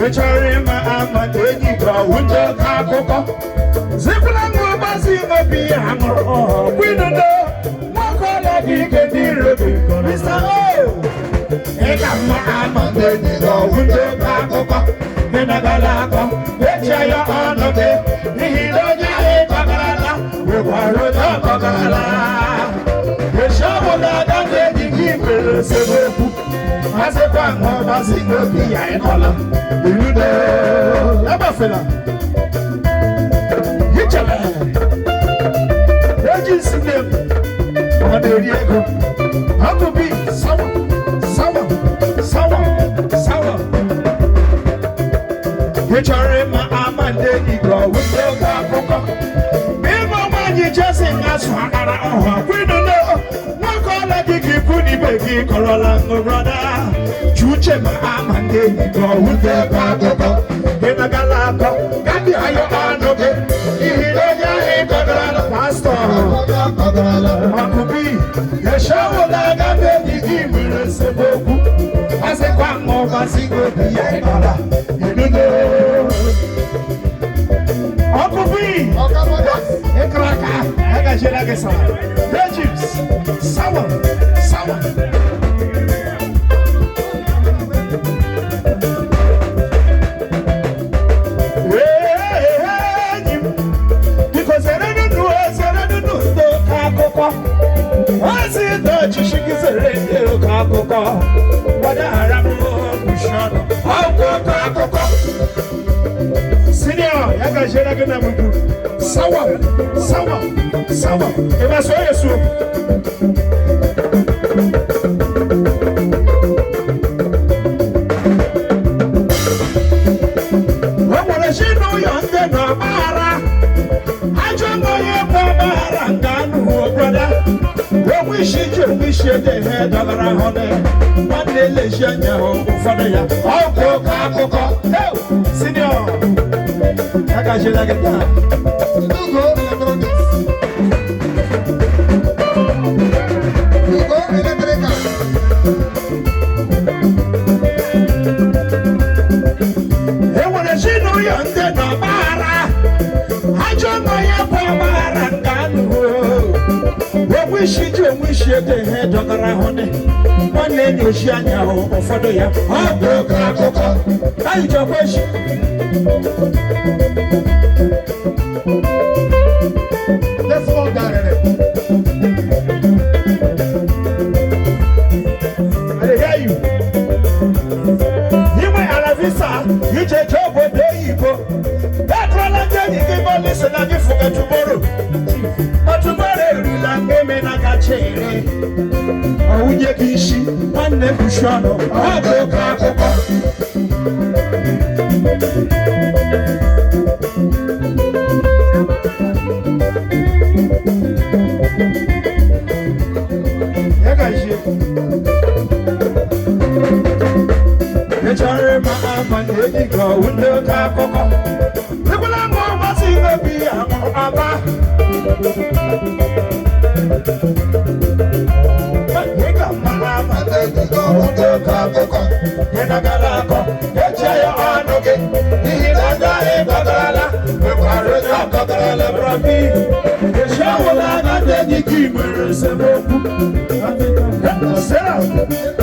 Victorima Amadeni Winter Kakoko Ziplan Basi Mabiamo we don't know Makola Bigadi Mr. O Ekama Amadeni Winter Kakoko Menagalako Vechaya Anoke Nihiloja Kakarala we were Kakarala Veshabola Dande Gimel Sebu as a bank of a single piano. You know, Abafella. Hitler. Regis name. On the Diego. How to be sour. Hitler, Amanda, Negro, with the Capoca. Memo, you just sing us one hour. We don't know. One call like you put the baby, Corolla, brother. Chuche Amanda, go with the Capoca. In a galaco, got the higher on of it. He don't know pastor. Makubi, the shower like a baby, give me a sebo. As a quang of a single piano. You know. Makubi, Ekraka, Agajagasa, Regis, Sour. Because I don't know, Kakoko. What's it that you should get a radio Kakoko? What a Ramu, Kakoko. Senior, Agajaganamu, Sour. If I saw you soon. We should the head of our honey. One day, Legion, for the oh, Senior, I got you like a Hey, when I see no young, then no matter. I join my power and we should the head of our honey. One day, you shall know for the young. Oh, I your question. Let's go down there. I hear you. You may have a visa. You take job with the That one again, you give a listen and you forget tomorrow. But tomorrow, you like me and I got chain. Oh, you can see one never shot of Sarah.